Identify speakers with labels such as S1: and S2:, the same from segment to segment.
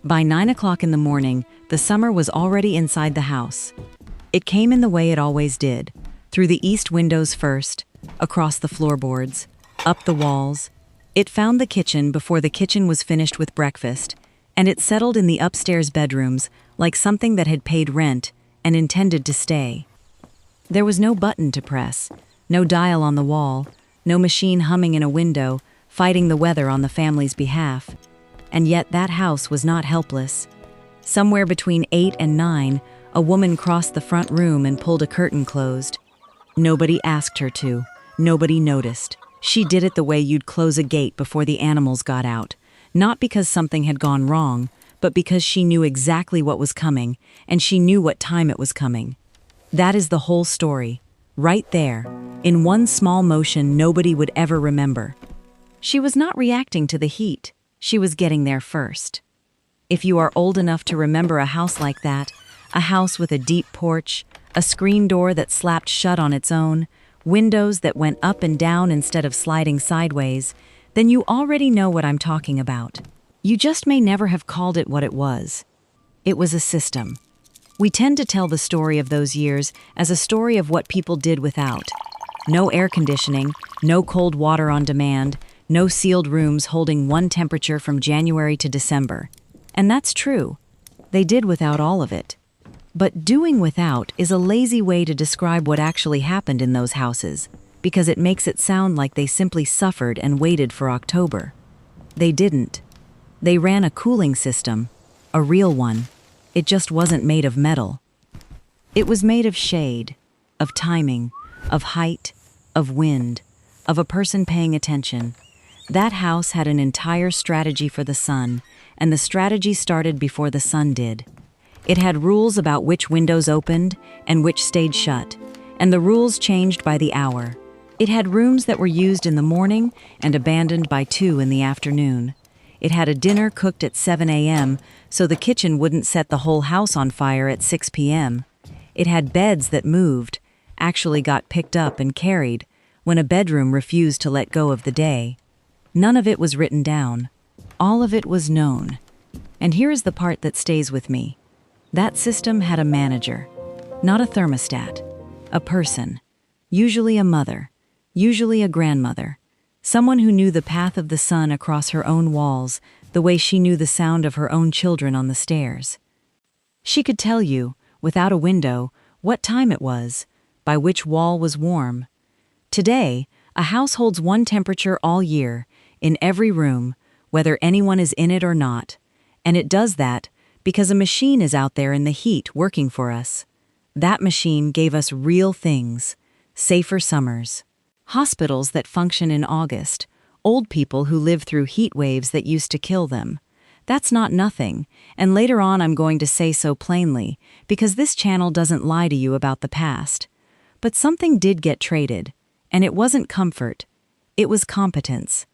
S1: By 9 o'clock in the morning, the summer was already inside the house. It came in the way it always did, through the east windows first, across the floorboards, up the walls. It found the kitchen before the kitchen was finished with breakfast, and it settled in the upstairs bedrooms like something that had paid rent and intended to stay. There was no button to press, no dial on the wall, no machine humming in a window, fighting the weather on the family's behalf. And yet that house was not helpless. Somewhere between 8 and 9, a woman crossed the front room and pulled a curtain closed. Nobody asked her to. Nobody noticed. She did it the way you'd close a gate before the animals got out, not because something had gone wrong, but because she knew exactly what was coming, and she knew what time it was coming. That is the whole story, right there, in one small motion nobody would ever remember. She was not reacting to the heat. She was getting there first. If you are old enough to remember a house like that, a house with a deep porch, a screen door that slapped shut on its own, windows that went up and down instead of sliding sideways, then you already know what I'm talking about. You just may never have called it what it was. It was a system. We tend to tell the story of those years as a story of what people did without. No air conditioning, no cold water on demand, no sealed rooms holding one temperature from January to December. And that's true. They did without all of it. But doing without is a lazy way to describe what actually happened in those houses, because it makes it sound like they simply suffered and waited for October. They didn't. They ran a cooling system, a real one. It just wasn't made of metal. It was made of shade, of timing, of height, of wind, of a person paying attention. That house had an entire strategy for the sun, and the strategy started before the sun did. It had rules about which windows opened and which stayed shut, and the rules changed by the hour. It had rooms that were used in the morning and abandoned by 2 in the afternoon. It had a dinner cooked at 7 a.m. so the kitchen wouldn't set the whole house on fire at 6 p.m. It had beds that moved, actually got picked up and carried, when a bedroom refused to let go of the day. None of it was written down. All of it was known. And here is the part that stays with me. That system had a manager, not a thermostat, a person, usually a mother, usually a grandmother, someone who knew the path of the sun across her own walls the way she knew the sound of her own children on the stairs. She could tell you, without a window, what time it was, by which wall was warm. Today, a house holds one temperature all year, in every room, whether anyone is in it or not, and it does that because a machine is out there in the heat working for us. That machine gave us real things, safer summers, hospitals that function in August, old people who live through heat waves that used to kill them. That's not nothing, and later on I'm going to say so plainly, because this channel doesn't lie to you about the past. But something did get traded, and it wasn't comfort, it was competence.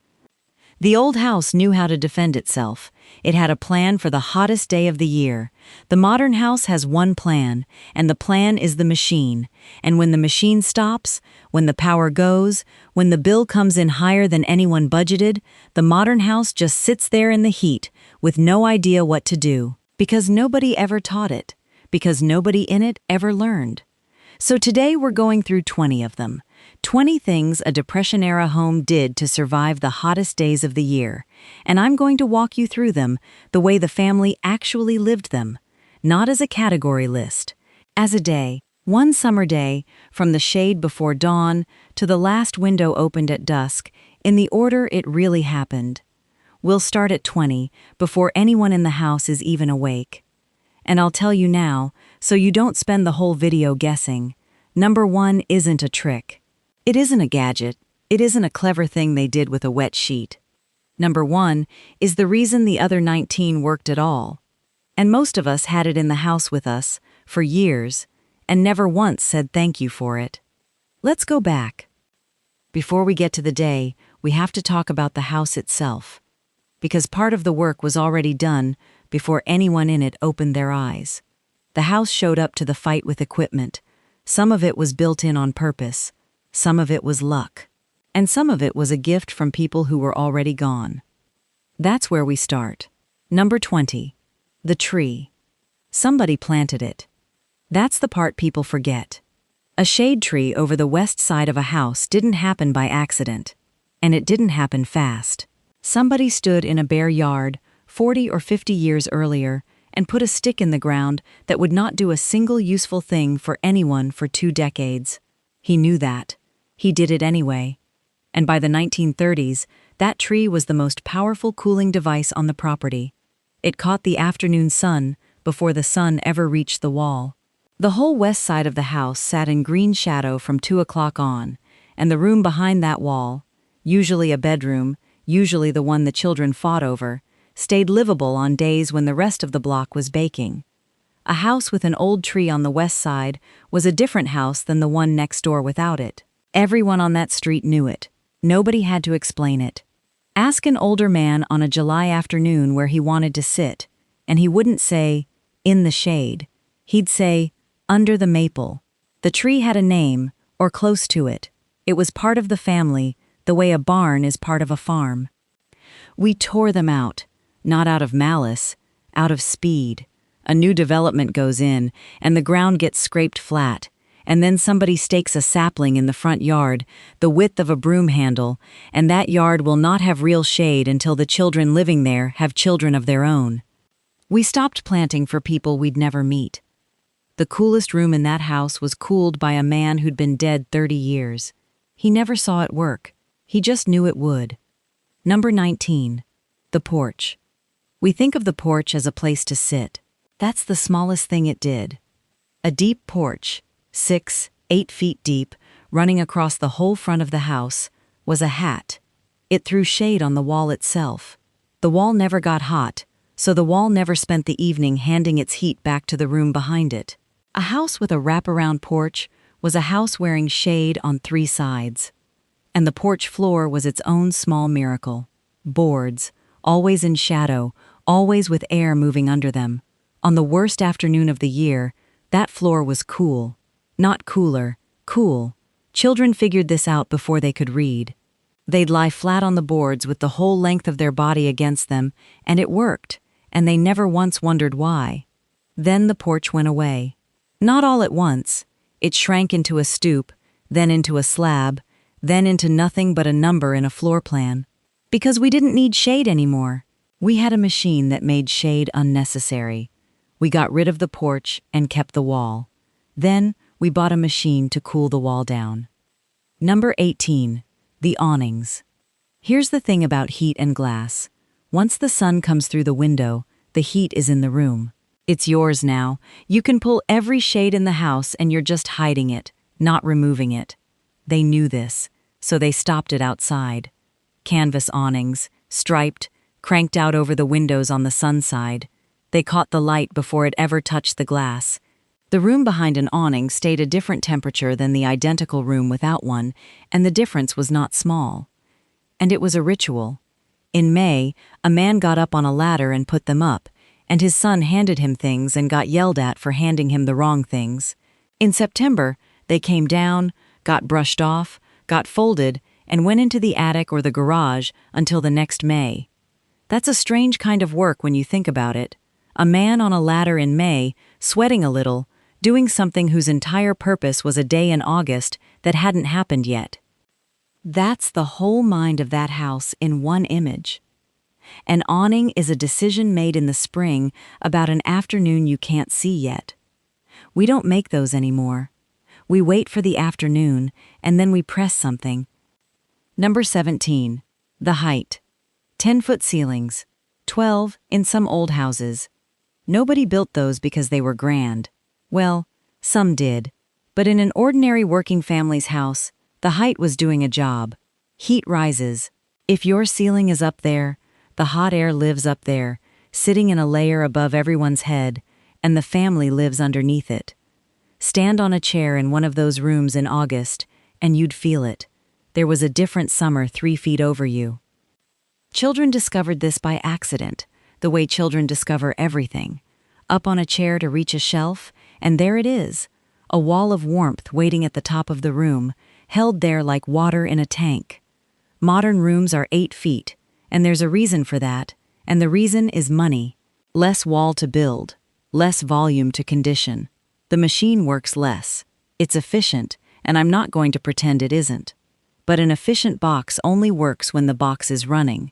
S1: The old house knew how to defend itself. It had a plan for the hottest day of the year. The modern house has one plan, and the plan is the machine. And when the machine stops, when the power goes, when the bill comes in higher than anyone budgeted, the modern house just sits there in the heat with no idea what to do, because nobody ever taught it, because nobody in it ever learned. So today we're going through 20 of them. 20 things a Depression-era home did to survive the hottest days of the year, and I'm going to walk you through them the way the family actually lived them, not as a category list, as a day, one summer day, from the shade before dawn to the last window opened at dusk, in the order it really happened. We'll start at 20, before anyone in the house is even awake. And I'll tell you now, so you don't spend the whole video guessing. Number 1 isn't a trick. It isn't a gadget. It isn't a clever thing they did with a wet sheet. Number 1 is the reason the other 19 worked at all. And most of us had it in the house with us, for years, and never once said thank you for it. Let's go back. Before we get to the day, we have to talk about the house itself, because part of the work was already done before anyone in it opened their eyes. The house showed up to the fight with equipment. Some of it was built in on purpose. Some of it was luck. And some of it was a gift from people who were already gone. That's where we start. Number 20. The tree. Somebody planted it. That's the part people forget. A shade tree over the west side of a house didn't happen by accident. And it didn't happen fast. Somebody stood in a bare yard, 40 or 50 years earlier, and put a stick in the ground that would not do a single useful thing for anyone for 2 decades. He knew that. He did it anyway. And by the 1930s, that tree was the most powerful cooling device on the property. It caught the afternoon sun before the sun ever reached the wall. The whole west side of the house sat in green shadow from 2 o'clock on, and the room behind that wall, usually a bedroom, usually the one the children fought over, stayed livable on days when the rest of the block was baking. A house with an old tree on the west side was a different house than the one next door without it. Everyone on that street knew it. Nobody had to explain it. Ask an older man on a July afternoon where he wanted to sit, and he wouldn't say, "in the shade." He'd say, "under the maple." The tree had a name, or close to it. It was part of the family, the way a barn is part of a farm. We tore them out, not out of malice, out of speed. A new development goes in, and the ground gets scraped flat, and then somebody stakes a sapling in the front yard, the width of a broom handle, and that yard will not have real shade until the children living there have children of their own. We stopped planting for people we'd never meet. The coolest room in that house was cooled by a man who'd been dead 30 years. He never saw it work. He just knew it would. Number 19. The porch. We think of the porch as a place to sit. That's the smallest thing it did. A deep porch, 6, 8 feet deep, running across the whole front of the house, was a hat. It threw shade on the wall itself. The wall never got hot, so the wall never spent the evening handing its heat back to the room behind it. A house with a wraparound porch was a house wearing shade on 3 sides. And the porch floor was its own small miracle. Boards, always in shadow, always with air moving under them. On the worst afternoon of the year, that floor was cool. Not cooler, cool. Children figured this out before they could read. They'd lie flat on the boards with the whole length of their body against them, and it worked, and they never once wondered why. Then the porch went away. Not all at once. It shrank into a stoop, then into a slab, then into nothing but a number in a floor plan. Because we didn't need shade anymore. We had a machine that made shade unnecessary. We got rid of the porch and kept the wall. Then we bought a machine to cool the wall down. Number 18. The awnings. Here's the thing about heat and glass. Once the sun comes through the window, the heat is in the room. It's yours now. You can pull every shade in the house and you're just hiding it, not removing it. They knew this, so they stopped it outside. Canvas awnings, striped, cranked out over the windows on the sun side. They caught the light before it ever touched the glass. The room behind an awning stayed a different temperature than the identical room without one, and the difference was not small. And it was a ritual. In May, a man got up on a ladder and put them up, and his son handed him things and got yelled at for handing him the wrong things. In September, they came down, got brushed off, got folded, and went into the attic or the garage until the next May. That's a strange kind of work when you think about it. A man on a ladder in May, sweating a little, doing something whose entire purpose was a day in August that hadn't happened yet. That's the whole mind of that house in one image. An awning is a decision made in the spring about an afternoon you can't see yet. We don't make those anymore. We wait for the afternoon, and then we press something. Number 17. The height. 10-foot ceilings. 12 in some old houses. Nobody built those because they were grand. Well, some did. But in an ordinary working family's house, the height was doing a job. Heat rises. If your ceiling is up there, the hot air lives up there, sitting in a layer above everyone's head, and the family lives underneath it. Stand on a chair in one of those rooms in August, and you'd feel it. There was a different summer 3 feet over you. Children discovered this by accident, the way children discover everything. Up on a chair to reach a shelf, and there it is, a wall of warmth waiting at the top of the room, held there like water in a tank. Modern rooms are 8 feet, and there's a reason for that, and the reason is money. Less wall to build, less volume to condition. The machine works less. It's efficient, and I'm not going to pretend it isn't. But an efficient box only works when the box is running.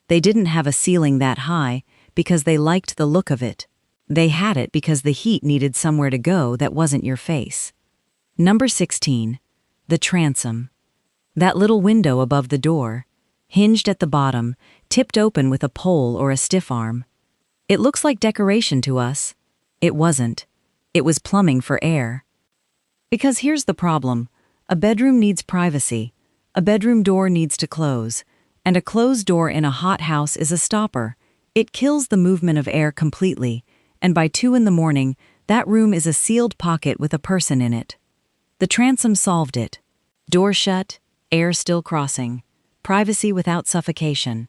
S1: They didn't have a ceiling that high because they liked the look of it. They had it because the heat needed somewhere to go that wasn't your face. Number 16. The transom. That little window above the door, hinged at the bottom, tipped open with a pole or a stiff arm. It looks like decoration to us. It wasn't. It was plumbing for air. Because here's the problem. A bedroom needs privacy. A bedroom door needs to close. And a closed door in a hot house is a stopper. It kills the movement of air completely. And by 2 in the morning, that room is a sealed pocket with a person in it. The transom solved it. Door shut, air still crossing. Privacy without suffocation.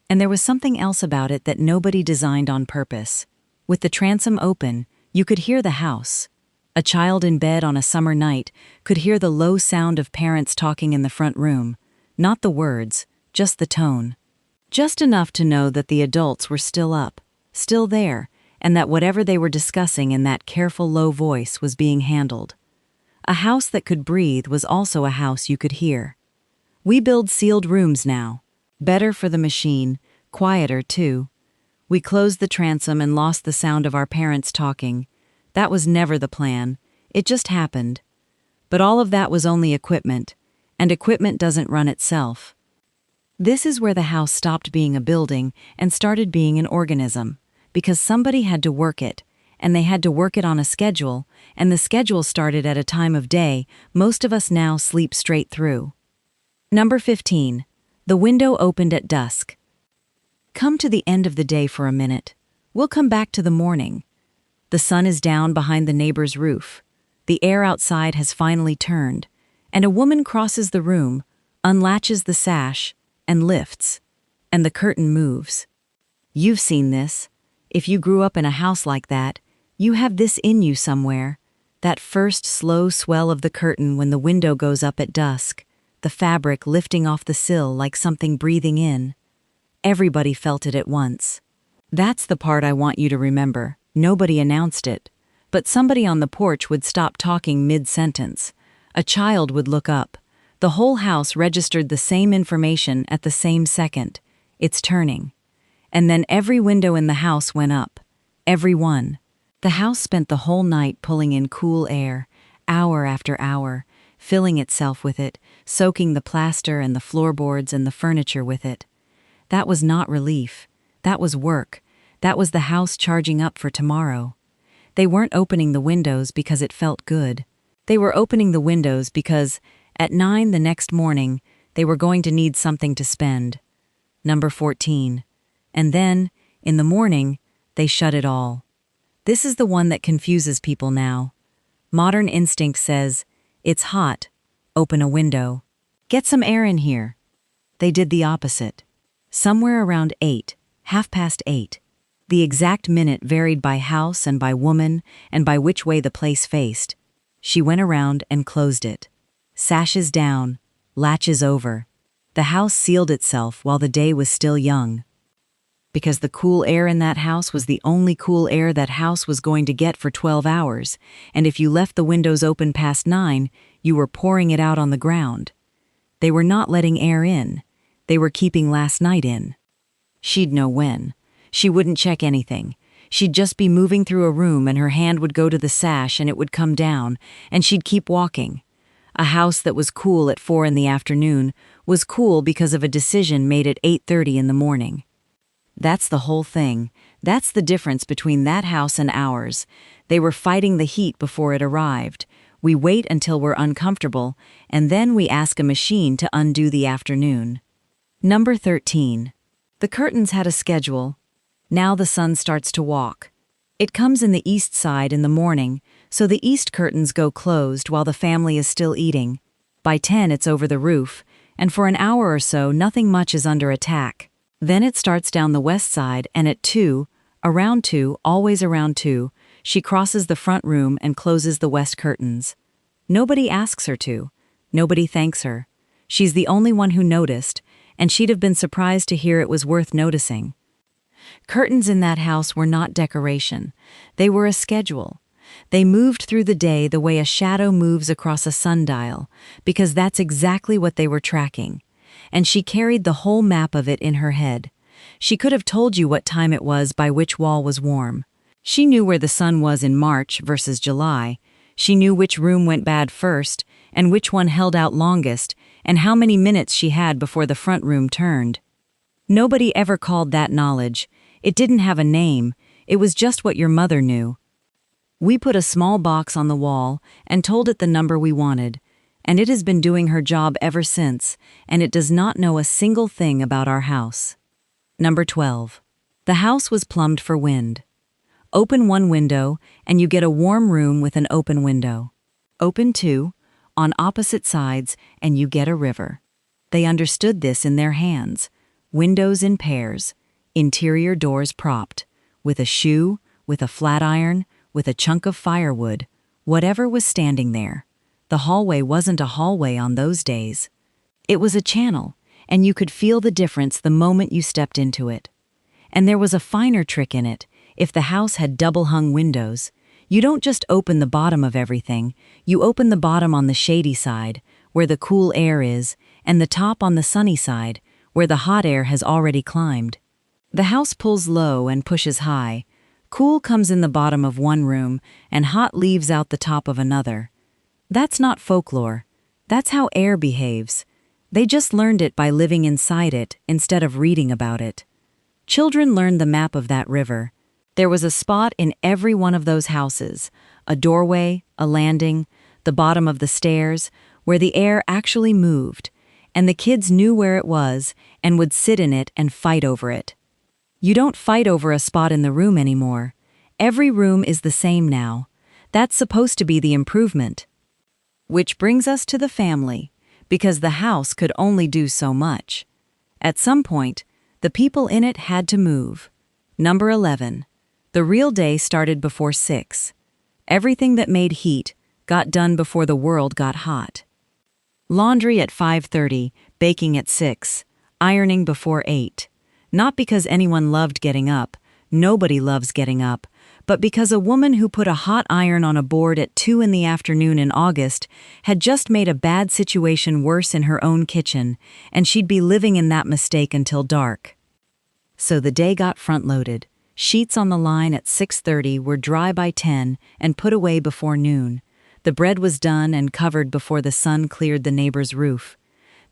S1: And there was something else about it that nobody designed on purpose. With the transom open, you could hear the house. A child in bed on a summer night could hear the low sound of parents talking in the front room. Not the words, just the tone. Just enough to know that the adults were still up, still there, and that whatever they were discussing in that careful low voice was being handled. A house that could breathe was also a house you could hear. We build sealed rooms now. Better for the machine, quieter too. We closed the transom and lost the sound of our parents talking. That was never the plan. It just happened. But all of that was only equipment, and equipment doesn't run itself. This is where the house stopped being a building and started being an organism, because somebody had to work it, and they had to work it on a schedule, and the schedule started at a time of day most of us now sleep straight through. Number 15. The window opened at dusk. Come to the end of the day for a minute. We'll come back to the morning. The sun is down behind the neighbor's roof. The air outside has finally turned, and a woman crosses the room, unlatches the sash, and lifts, and the curtain moves. You've seen this. If you grew up in a house like that, you have this in you somewhere. That first slow swell of the curtain when the window goes up at dusk, the fabric lifting off the sill like something breathing in. Everybody felt it at once. That's the part I want you to remember. Nobody announced it, but somebody on the porch would stop talking mid-sentence. A child would look up. The whole house registered the same information at the same second. It's turning. And then every window in the house went up. Every one. The house spent the whole night pulling in cool air, hour after hour, filling itself with it, soaking the plaster and the floorboards and the furniture with it. That was not relief. That was work. That was the house charging up for tomorrow. They weren't opening the windows because it felt good. They were opening the windows because, at 9 the next morning, they were going to need something to spend. Number 14. And then, in the morning, they shut it all. This is the one that confuses people now. Modern instinct says, it's hot. Open a window. Get some air in here. They did the opposite. Somewhere around 8, 8:30. The exact minute varied by house and by woman and by which way the place faced. She went around and closed it. Sashes down, latches over. The house sealed itself while the day was still young. Because the cool air in that house was the only cool air that house was going to get for 12 hours, and if you left the windows open past 9, you were pouring it out on the ground. They were not letting air in. They were keeping last night in. She'd know when. She wouldn't check anything. She'd just be moving through a room and her hand would go to the sash and it would come down, and she'd keep walking. A house that was cool at 4 in the afternoon was cool because of a decision made at 8:30 in the morning. That's the whole thing. That's the difference between that house and ours. They were fighting the heat before it arrived. We wait until we're uncomfortable, and then we ask a machine to undo the afternoon. Number 13. The curtains had a schedule. Now the sun starts to walk. It comes in the east side in the morning, so the east curtains go closed while the family is still eating. By 10 it's over the roof, and for an hour or so nothing much is under attack. Then it starts down the west side, and at 2, around 2, always around 2, she crosses the front room and closes the west curtains. Nobody asks her to. Nobody thanks her. She's the only one who noticed, and she'd have been surprised to hear it was worth noticing. Curtains in that house were not decoration. They were a schedule. They moved through the day the way a shadow moves across a sundial, because that's exactly what they were tracking. And she carried the whole map of it in her head. She could have told you what time it was by which wall was warm. She knew where the sun was in March versus July. She knew which room went bad first, and which one held out longest, and how many minutes she had before the front room turned. Nobody ever called that knowledge. It didn't have a name. It was just what your mother knew. We put a small box on the wall and told it the number we wanted, and it has been doing her job ever since, and it does not know a single thing about our house. Number 12. The house was plumbed for wind. Open one window, and you get a warm room with an open window. Open two, on opposite sides, and you get a river. They understood this in their hands. Windows in pairs, interior doors propped, with a shoe, with a flat iron, with a chunk of firewood, whatever was standing there. The hallway wasn't a hallway on those days. It was a channel, and you could feel the difference the moment you stepped into it. And there was a finer trick in it. If the house had double-hung windows, you don't just open the bottom of everything, you open the bottom on the shady side, where the cool air is, and the top on the sunny side, where the hot air has already climbed. The house pulls low and pushes high. Cool comes in the bottom of one room, and hot leaves out the top of another. That's not folklore. That's how air behaves. They just learned it by living inside it instead of reading about it. Children learned the map of that river. There was a spot in every one of those houses, a doorway, a landing, the bottom of the stairs, where the air actually moved, and the kids knew where it was and would sit in it and fight over it. You don't fight over a spot in the room anymore. Every room is the same now. That's supposed to be the improvement. Which brings us to the family, because the house could only do so much. At some point, the people in it had to move. Number 11. The real day started before 6. Everything that made heat got done before the world got hot. Laundry at 5:30, baking at 6, ironing before 8. Not because anyone loved getting up, nobody loves getting up, but because a woman who put a hot iron on a board at 2 in the afternoon in August had just made a bad situation worse in her own kitchen, and she'd be living in that mistake until dark. So the day got front-loaded. Sheets on the line at 6:30 were dry by 10 and put away before noon. The bread was done and covered before the sun cleared the neighbor's roof.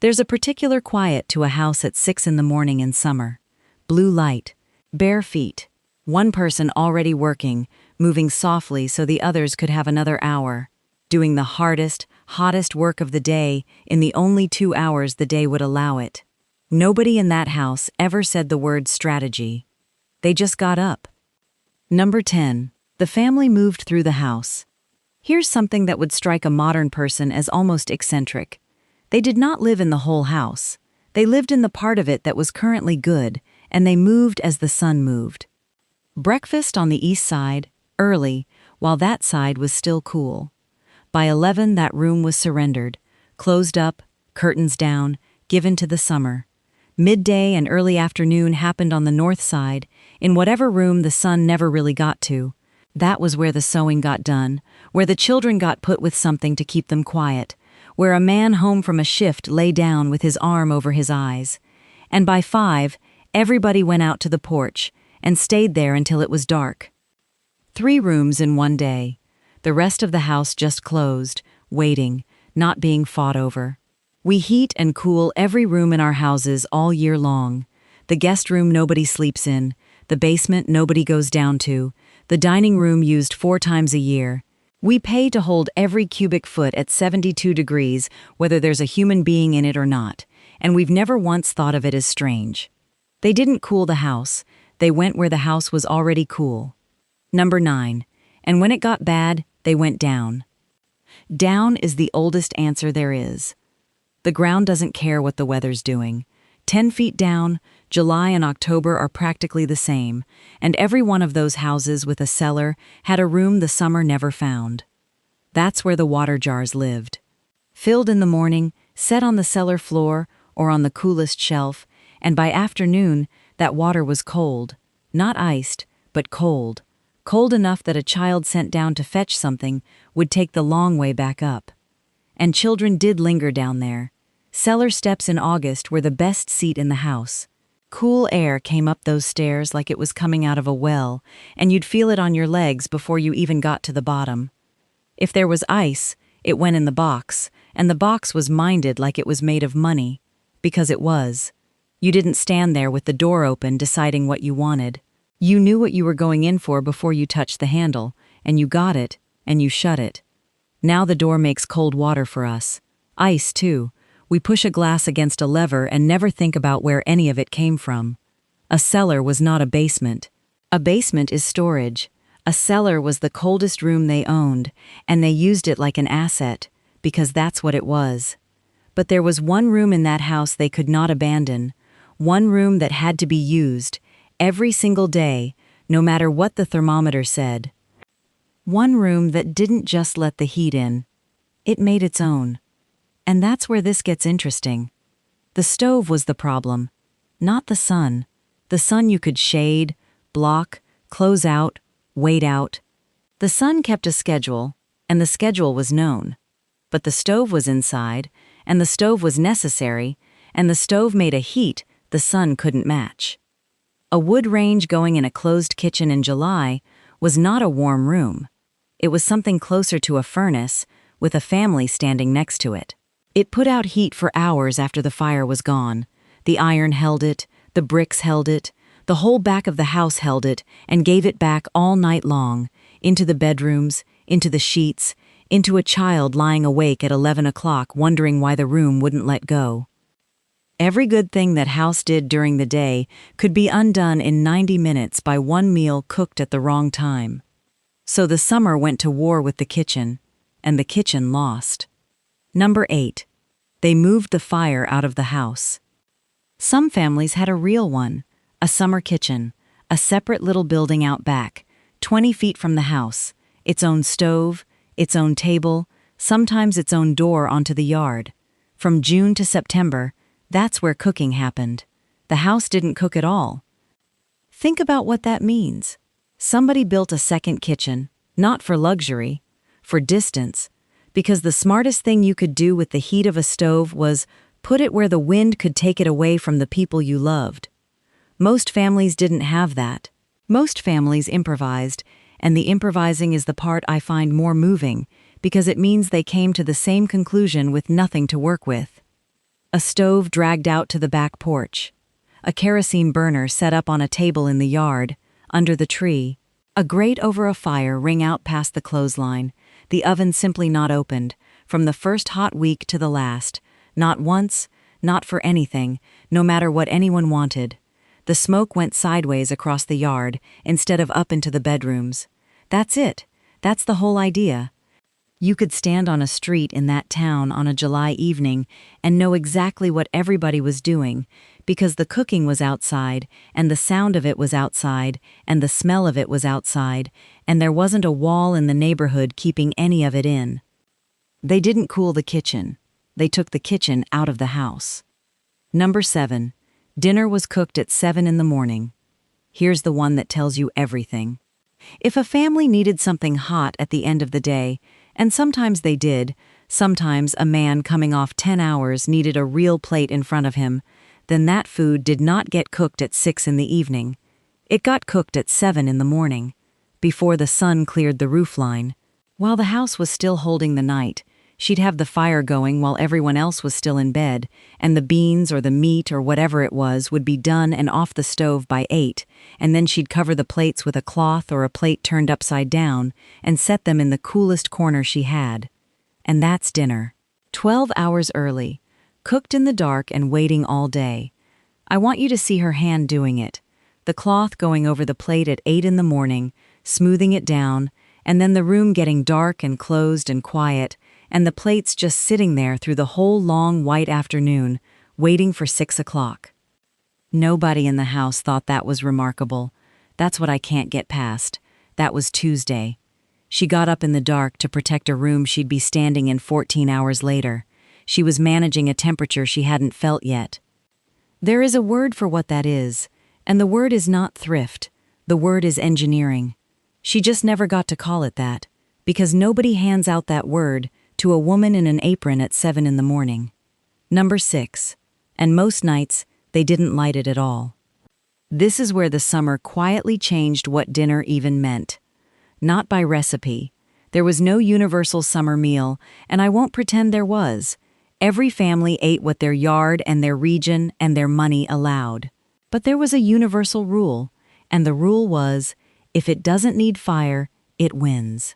S1: There's a particular quiet to a house at 6 in the morning in summer. Blue light, bare feet, one person already working, moving softly so the others could have another hour, doing the hardest, hottest work of the day in the only 2 hours the day would allow it. Nobody in that house ever said the word strategy. They just got up. Number 10. The family moved through the house. Here's something that would strike a modern person as almost eccentric. They did not live in the whole house. They lived in the part of it that was currently good, and they moved as the sun moved. Breakfast on the east side, early, while that side was still cool. By 11, that room was surrendered, closed up, curtains down, given to the summer. Midday and early afternoon happened on the north side, in whatever room the sun never really got to. That was where the sewing got done, where the children got put with something to keep them quiet, where a man home from a shift lay down with his arm over his eyes. And by 5, everybody went out to the porch and stayed there until it was dark. 3 rooms in one day. The rest of the house just closed, waiting, not being fought over. We heat and cool every room in our houses all year long. The guest room nobody sleeps in, the basement nobody goes down to, the dining room used 4 times a year. We pay to hold every cubic foot at 72 degrees, whether there's a human being in it or not, and we've never once thought of it as strange. They didn't cool the house. They went where the house was already cool. Number 9. And when it got bad, they went down. Down is the oldest answer there is. The ground doesn't care what the weather's doing. 10 feet down, July and October are practically the same, and every one of those houses with a cellar had a room the summer never found. That's where the water jars lived. Filled in the morning, set on the cellar floor or on the coolest shelf, and by afternoon, that water was cold. Not iced, but cold. Cold enough that a child sent down to fetch something would take the long way back up. And children did linger down there. Cellar steps in August were the best seat in the house. Cool air came up those stairs like it was coming out of a well, and you'd feel it on your legs before you even got to the bottom. If there was ice, it went in the box, and the box was minded like it was made of money, because it was. You didn't stand there with the door open deciding what you wanted. You knew what you were going in for before you touched the handle, and you got it, and you shut it. Now the door makes cold water for us. Ice, too. We push a glass against a lever and never think about where any of it came from. A cellar was not a basement. A basement is storage. A cellar was the coldest room they owned, and they used it like an asset, because that's what it was. But there was one room in that house they could not abandon, one room that had to be used, every single day, no matter what the thermometer said. One room that didn't just let the heat in. It made its own. And that's where this gets interesting. The stove was the problem, not the sun. The sun you could shade, block, close out, wait out. The sun kept a schedule, and the schedule was known. But the stove was inside, and the stove was necessary, and the stove made a heat the sun couldn't match. A wood range going in a closed kitchen in July was not a warm room. It was something closer to a furnace, with a family standing next to it. It put out heat for hours after the fire was gone. The iron held it, the bricks held it, the whole back of the house held it, and gave it back all night long, into the bedrooms, into the sheets, into a child lying awake at 11 o'clock wondering why the room wouldn't let go. Every good thing that house did during the day could be undone in 90 minutes by one meal cooked at the wrong time. So the summer went to war with the kitchen, and the kitchen lost. Number 8. They moved the fire out of the house. Some families had a real one, a summer kitchen, a separate little building out back, 20 feet from the house, its own stove, its own table, sometimes its own door onto the yard. From June to September, that's where cooking happened. The house didn't cook at all. Think about what that means. Somebody built a second kitchen, not for luxury, for distance, because the smartest thing you could do with the heat of a stove was put it where the wind could take it away from the people you loved. Most families didn't have that. Most families improvised, and the improvising is the part I find more moving, because it means they came to the same conclusion with nothing to work with. A stove dragged out to the back porch. A kerosene burner set up on a table in the yard, under the tree. A grate over a fire ring out past the clothesline. The oven simply not opened, from the first hot week to the last. Not once, not for anything, no matter what anyone wanted. The smoke went sideways across the yard, instead of up into the bedrooms. That's it. That's the whole idea. You could stand on a street in that town on a July evening and know exactly what everybody was doing, because the cooking was outside, and the sound of it was outside, and the smell of it was outside, and there wasn't a wall in the neighborhood keeping any of it in. They didn't cool the kitchen. They took the kitchen out of the house. Number 7. Dinner was cooked at 7 in the morning. Here's the one that tells you everything. If a family needed something hot at the end of the day, and sometimes they did, sometimes a man coming off 10 hours needed a real plate in front of him, then that food did not get cooked at 6 in the evening. It got cooked at 7 in the morning, before the sun cleared the roofline. While the house was still holding the night, she'd have the fire going while everyone else was still in bed, and the beans or the meat or whatever it was would be done and off the stove by 8, and then she'd cover the plates with a cloth or a plate turned upside down and set them in the coolest corner she had. And that's dinner. 12 hours early, cooked in the dark and waiting all day. I want you to see her hand doing it. The cloth going over the plate at 8 in the morning, smoothing it down, and then the room getting dark and closed and quiet, and the plates just sitting there through the whole long white afternoon, waiting for 6 o'clock. Nobody in the house thought that was remarkable. That's what I can't get past. That was Tuesday. She got up in the dark to protect a room she'd be standing in 14 hours later. She was managing a temperature she hadn't felt yet. There is a word for what that is, and the word is not thrift. The word is engineering. She just never got to call it that, because nobody hands out that word to a woman in an apron at 7 in the morning. Number 6. And most nights, they didn't light it at all. This is where the summer quietly changed what dinner even meant. Not by recipe. There was no universal summer meal, and I won't pretend there was. Every family ate what their yard and their region and their money allowed. But there was a universal rule, and the rule was, if it doesn't need fire, it wins.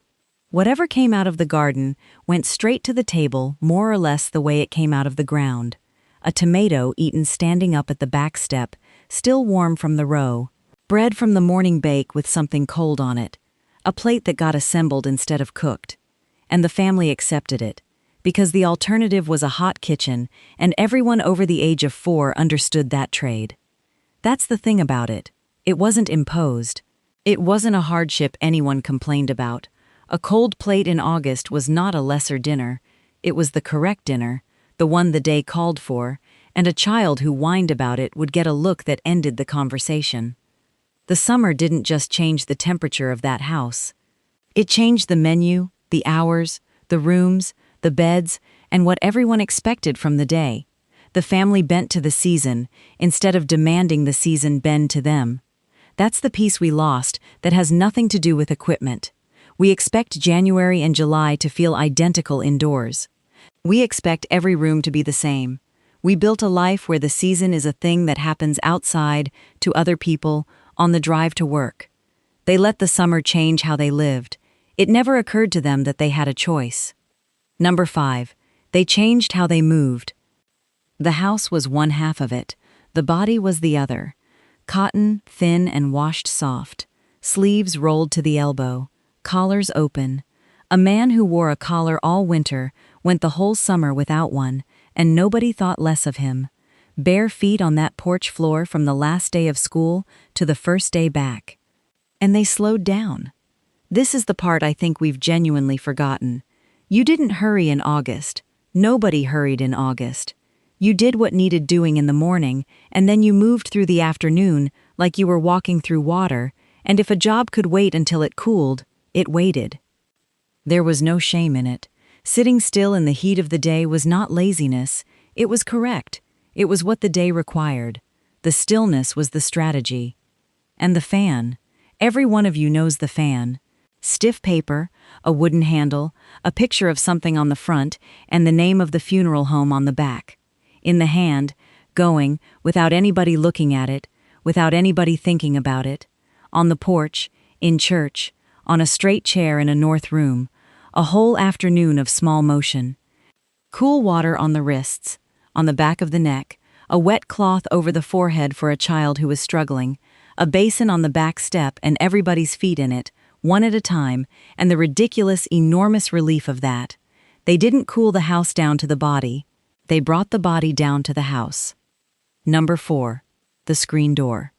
S1: Whatever came out of the garden went straight to the table, more or less the way it came out of the ground. A tomato eaten standing up at the back step, still warm from the row. Bread from the morning bake with something cold on it. A plate that got assembled instead of cooked. And the family accepted it, because the alternative was a hot kitchen, and everyone over the age of 4 understood that trade. That's the thing about it. It wasn't imposed. It wasn't a hardship anyone complained about. A cold plate in August was not a lesser dinner. It was the correct dinner, the one the day called for, and a child who whined about it would get a look that ended the conversation. The summer didn't just change the temperature of that house. It changed the menu, the hours, the rooms, the beds, and what everyone expected from the day. The family bent to the season, instead of demanding the season bend to them. That's the piece we lost that has nothing to do with equipment. We expect January and July to feel identical indoors. We expect every room to be the same. We built a life where the season is a thing that happens outside, to other people, on the drive to work. They let the summer change how they lived. It never occurred to them that they had a choice. Number 5. They changed how they moved. The house was one half of it. The body was the other. Cotton, thin and washed soft. Sleeves rolled to the elbow. Collars open. A man who wore a collar all winter went the whole summer without one, and nobody thought less of him. Bare feet on that porch floor from the last day of school to the first day back. And they slowed down. This is the part I think we've genuinely forgotten. You didn't hurry in August. Nobody hurried in August. You did what needed doing in the morning, and then you moved through the afternoon like you were walking through water, and if a job could wait until it cooled, it waited. There was no shame in it. Sitting still in the heat of the day was not laziness. It was correct. It was what the day required. The stillness was the strategy. And the fan. Every one of you knows the fan. Stiff paper, a wooden handle, a picture of something on the front, and the name of the funeral home on the back. In the hand, going, without anybody looking at it, without anybody thinking about it. On the porch, in church, on a straight chair in a north room, a whole afternoon of small motion. Cool water on the wrists, on the back of the neck, a wet cloth over the forehead for a child who was struggling, a basin on the back step and everybody's feet in it, one at a time, and the ridiculous, enormous relief of that. They didn't cool the house down to the body. They brought the body down to the house. Number 4. The screen door.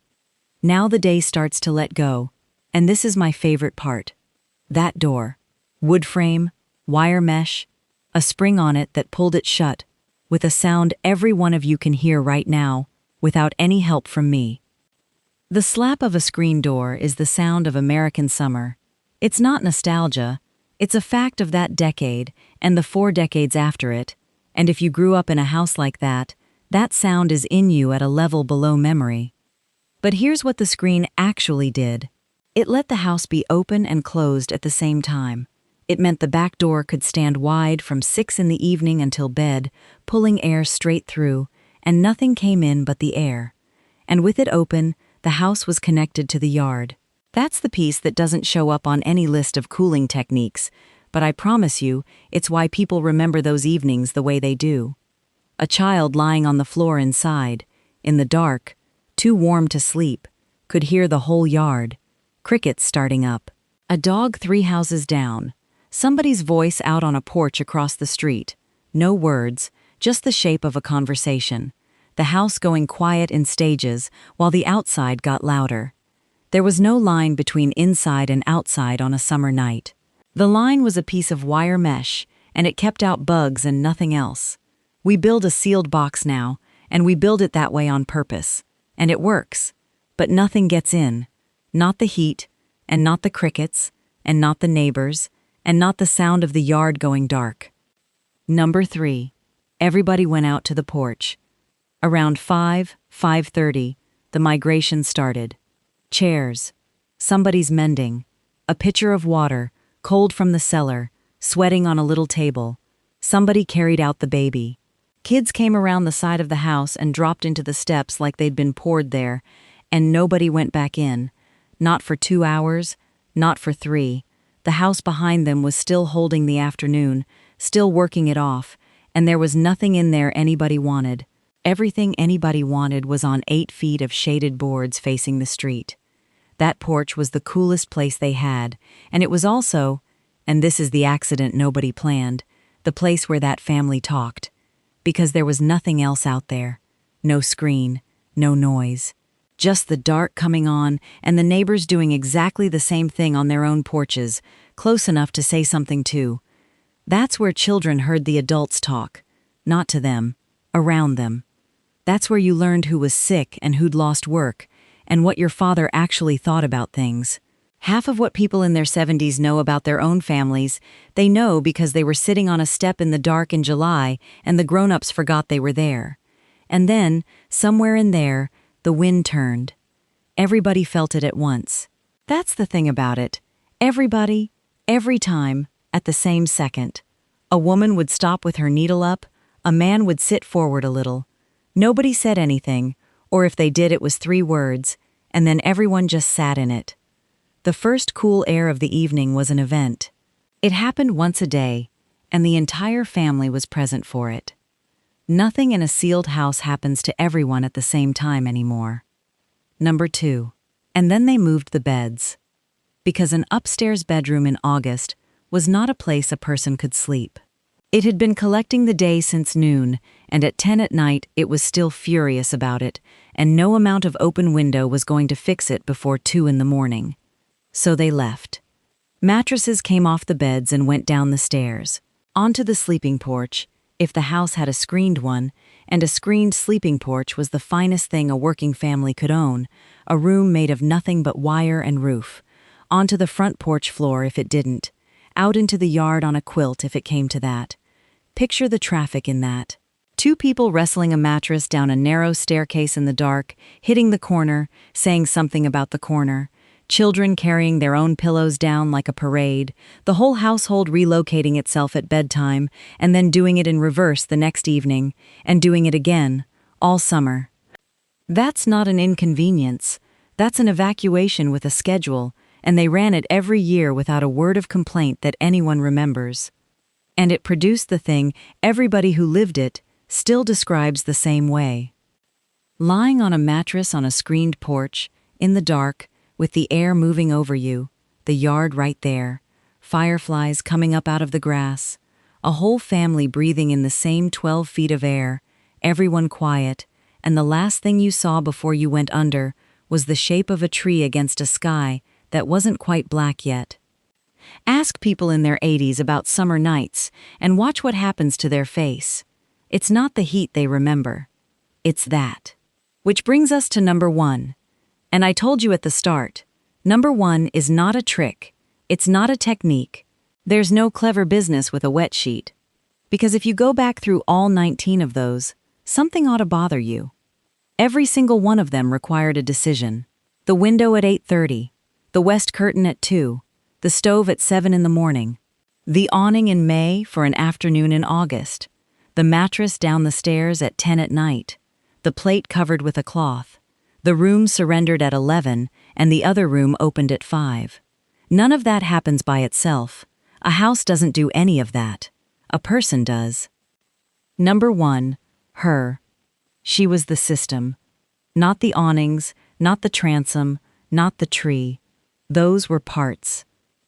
S1: Now the day starts to let go, and this is my favorite part. That door. Wood frame, wire mesh, a spring on it that pulled it shut, with a sound every one of you can hear right now, without any help from me. The slap of a screen door is the sound of American summer. It's not nostalgia, it's a fact of that decade and the 4 decades after it, and if you grew up in a house like that, that sound is in you at a level below memory. But here's what the screen actually did. It let the house be open and closed at the same time. It meant the back door could stand wide from 6 in the evening until bed, pulling air straight through, and nothing came in but the air. And with it open, the house was connected to the yard. That's the piece that doesn't show up on any list of cooling techniques, but I promise you, it's why people remember those evenings the way they do. A child lying on the floor inside, in the dark, too warm to sleep, could hear the whole yard. Crickets starting up. A dog 3 houses down. Somebody's voice out on a porch across the street. No words, just the shape of a conversation. The house going quiet in stages while the outside got louder. There was no line between inside and outside on a summer night. The line was a piece of wire mesh, and it kept out bugs and nothing else. We build a sealed box now, and we build it that way on purpose. And it works. But nothing gets in. Not the heat, and not the crickets, and not the neighbors, and not the sound of the yard going dark. Number 3. Everybody went out to the porch. Around 5:30, the migration started. Chairs. Somebody's mending. A pitcher of water, cold from the cellar, sweating on a little table. Somebody carried out the baby. Kids came around the side of the house and dropped into the steps like they'd been poured there, and nobody went back in. Not for 2 hours, not for 3. The house behind them was still holding the afternoon, still working it off, and there was nothing in there anybody wanted. Everything anybody wanted was on 8 feet of shaded boards facing the street. That porch was the coolest place they had, and it was also, and this is the accident nobody planned, the place where that family talked. Because there was nothing else out there. No screen, no noise. Just the dark coming on and the neighbors doing exactly the same thing on their own porches, close enough to say something too. That's where children heard the adults talk. Not to them, around them. That's where you learned who was sick and who'd lost work, and what your father actually thought about things. Half of what people in their 70s know about their own families, they know because they were sitting on a step in the dark in July and the grown-ups forgot they were there. And then, somewhere in there, the wind turned. Everybody felt it at once. That's the thing about it. Everybody, every time, at the same second. A woman would stop with her needle up, a man would sit forward a little. Nobody said anything, or if they did it was 3 words, and then everyone just sat in it. The first cool air of the evening was an event. It happened once a day, and the entire family was present for it. Nothing in a sealed house happens to everyone at the same time anymore. Number 2. And then they moved the beds. Because an upstairs bedroom in August was not a place a person could sleep. It had been collecting the day since noon, and at 10 at night it was still furious about it, and no amount of open window was going to fix it before 2 in the morning. So they left. Mattresses came off the beds and went down the stairs, onto the sleeping porch, if the house had a screened one, and a screened sleeping porch was the finest thing a working family could own, a room made of nothing but wire and roof, onto the front porch floor if it didn't, out into the yard on a quilt if it came to that. Picture the traffic in that. 2 people wrestling a mattress down a narrow staircase in the dark, hitting the corner, saying something about the corner. Children carrying their own pillows down like a parade, the whole household relocating itself at bedtime, and then doing it in reverse the next evening, and doing it again, all summer. That's not an inconvenience. That's an evacuation with a schedule, and they ran it every year without a word of complaint that anyone remembers. And it produced the thing everybody who lived it still describes the same way. Lying on a mattress on a screened porch, in the dark, with the air moving over you, the yard right there, fireflies coming up out of the grass, a whole family breathing in the same 12 feet of air, everyone quiet, and the last thing you saw before you went under was the shape of a tree against a sky that wasn't quite black yet. Ask people in their 80s about summer nights and watch what happens to their face. It's not the heat they remember. It's that. Which brings us to number 1. And I told you at the start, number 1 is not a trick. It's not a technique. There's no clever business with a wet sheet. Because if you go back through all 19 of those, something ought to bother you. Every single one of them required a decision. The window at 8:30, the west curtain at 2, the stove at 7 in the morning, the awning in May for an afternoon in August, the mattress down the stairs at 10 at night, the plate covered with a cloth, the room surrendered at 11, and the other room opened at 5. None of that happens by itself. A house doesn't do any of that. A person does. Number 1, her. She was the system. Not the awnings, not the transom, not the tree. Those were parts.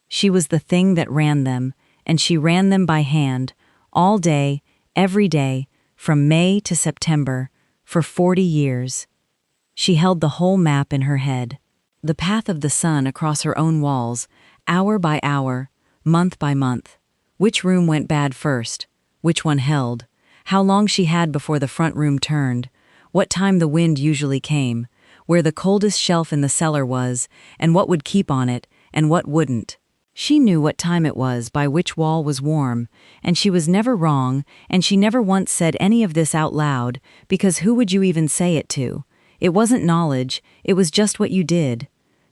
S1: She was the thing that ran them, and she ran them by hand, all day, every day, from May to September, for 40 years. She held the whole map in her head, the path of the sun across her own walls, hour by hour, month by month. Which room went bad first, which one held, how long she had before the front room turned, what time the wind usually came, where the coldest shelf in the cellar was, and what would keep on it, and what wouldn't. She knew what time it was by which wall was warm, and she was never wrong, and she never once said any of this out loud, because who would you even say it to? It wasn't knowledge, it was just what you did.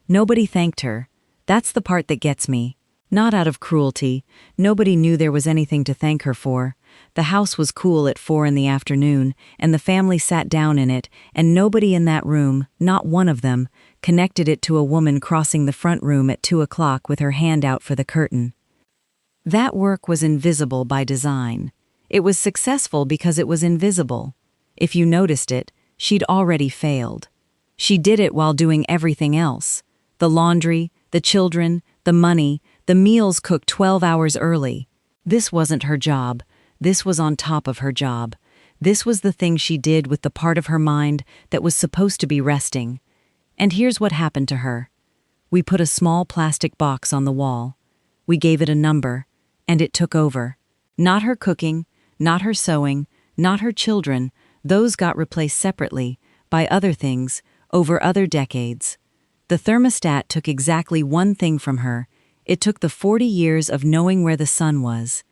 S1: Nobody thanked her. That's the part that gets me. Not out of cruelty. Nobody knew there was anything to thank her for. The house was cool at 4 in the afternoon, and the family sat down in it, and nobody in that room, not one of them, connected it to a woman crossing the front room at 2 o'clock with her hand out for the curtain. That work was invisible by design. It was successful because it was invisible. If you noticed it, she'd already failed. She did it while doing everything else. The laundry, the children, the money, the meals cooked 12 hours early. This wasn't her job. This was on top of her job. This was the thing she did with the part of her mind that was supposed to be resting. And here's what happened to her. We put a small plastic box on the wall. We gave it a number, and it took over. Not her cooking, not her sewing, not her children. Those got replaced separately, by other things, over other decades. The thermostat took exactly one thing from her. It took the 40 years of knowing where the sun was.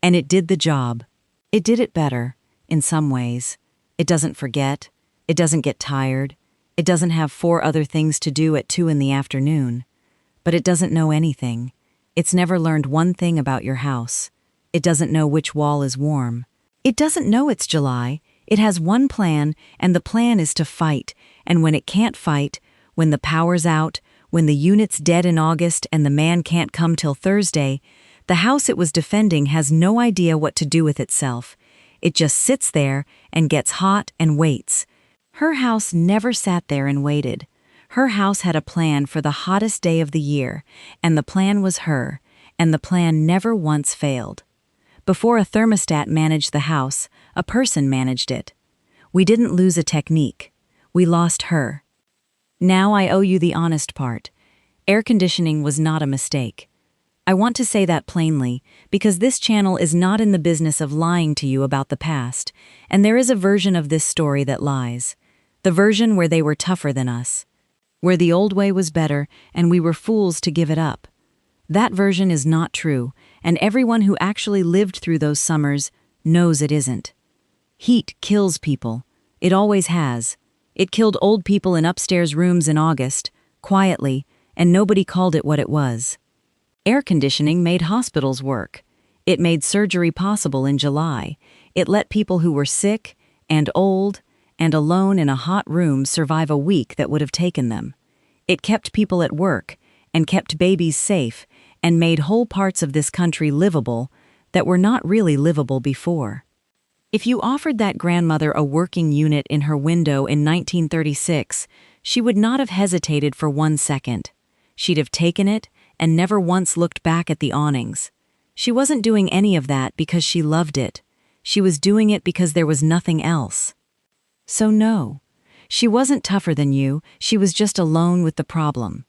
S1: And it did the job. It did it better, in some ways. It doesn't forget. It doesn't get tired. It doesn't have 4 other things to do at 2 in the afternoon. But it doesn't know anything. It's never learned one thing about your house. It doesn't know which wall is warm. It doesn't know it's July. It has one plan, and the plan is to fight. And when it can't fight, when the power's out, when the unit's dead in August and the man can't come till Thursday, the house it was defending has no idea what to do with itself. It just sits there and gets hot and waits. Her house never sat there and waited. Her house had a plan for the hottest day of the year, and the plan was her, and the plan never once failed. Before a thermostat managed the house, a person managed it. We didn't lose a technique. We lost her. Now I owe you the honest part. Air conditioning was not a mistake. I want to say that plainly, because this channel is not in the business of lying to you about the past, and there is a version of this story that lies. The version where they were tougher than us. Where the old way was better, and we were fools to give it up. That version is not true, and everyone who actually lived through those summers knows it isn't. Heat kills people. It always has. It killed old people in upstairs rooms in August, quietly, and nobody called it what it was. Air conditioning made hospitals work. It made surgery possible in July. It let people who were sick and old and alone in a hot room survive a week that would have taken them. It kept people at work and kept babies safe and made whole parts of this country livable that were not really livable before. If you offered that grandmother a working unit in her window in 1936, she would not have hesitated for 1 second. She'd have taken it and never once looked back at the awnings. She wasn't doing any of that because she loved it. She was doing it because there was nothing else. So no, she wasn't tougher than you, she was just alone with the problem.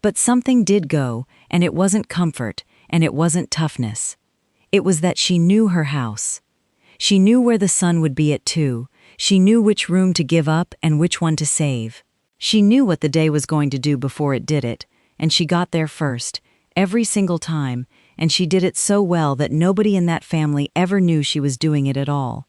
S1: But something did go, and it wasn't comfort, and it wasn't toughness. It was that she knew her house. She knew where the sun would be at 2. She knew which room to give up and which one to save. She knew what the day was going to do before it did it, and she got there first, every single time, and she did it so well that nobody in that family ever knew she was doing it at all.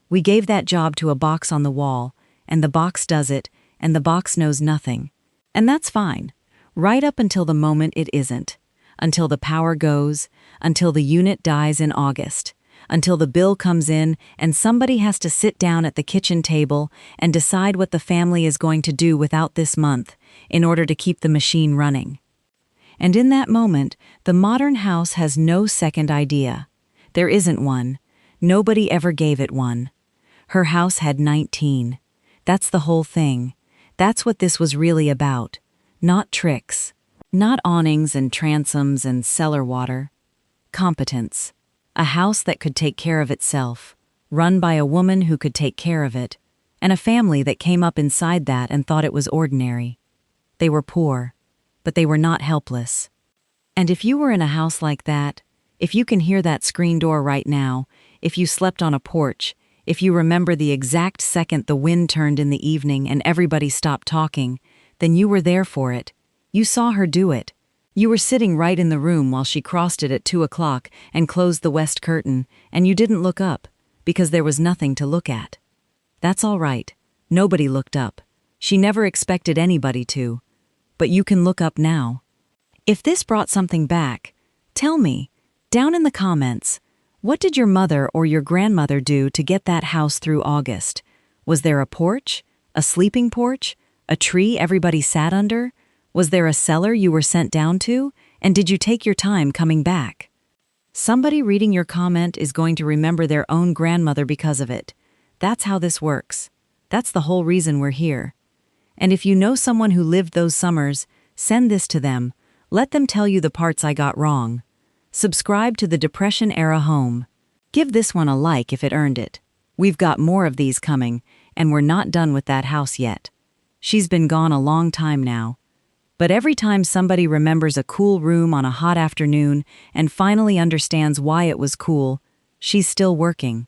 S1: We gave that job to a box on the wall, and the box does it, and the box knows nothing. And that's fine, right up until the moment it isn't, until the power goes, until the unit dies in August, until the bill comes in and somebody has to sit down at the kitchen table and decide what the family is going to do without this month in order to keep the machine running. And in that moment, the modern house has no second idea. There isn't one. Nobody ever gave it one. Her house had 19. That's the whole thing. That's what this was really about. Not tricks. Not awnings and transoms and cellar water. Competence. A house that could take care of itself, run by a woman who could take care of it, and a family that came up inside that and thought it was ordinary. They were poor, but they were not helpless. And if you were in a house like that, if you can hear that screen door right now, if you slept on a porch, If you remember the exact second the wind turned in the evening and everybody stopped talking, then you were there for it. You saw her do it. You were sitting right in the room while she crossed it at 2 o'clock and closed the west curtain, and you didn't look up, because there was nothing to look at. That's all right. Nobody looked up. She never expected anybody to. But you can look up now. If this brought something back, tell me, down in the comments, what did your mother or your grandmother do to get that house through August? Was there a porch? A sleeping porch? A tree everybody sat under? Was there a cellar you were sent down to? And did you take your time coming back? Somebody reading your comment is going to remember their own grandmother because of it. That's how this works. That's the whole reason we're here. And if you know someone who lived those summers, send this to them. Let them tell you the parts I got wrong. Subscribe to the Depression-era home. Give this one a like if it earned it. We've got more of these coming, and we're not done with that house yet. She's been gone a long time now. But every time somebody remembers a cool room on a hot afternoon and finally understands why it was cool, she's still working.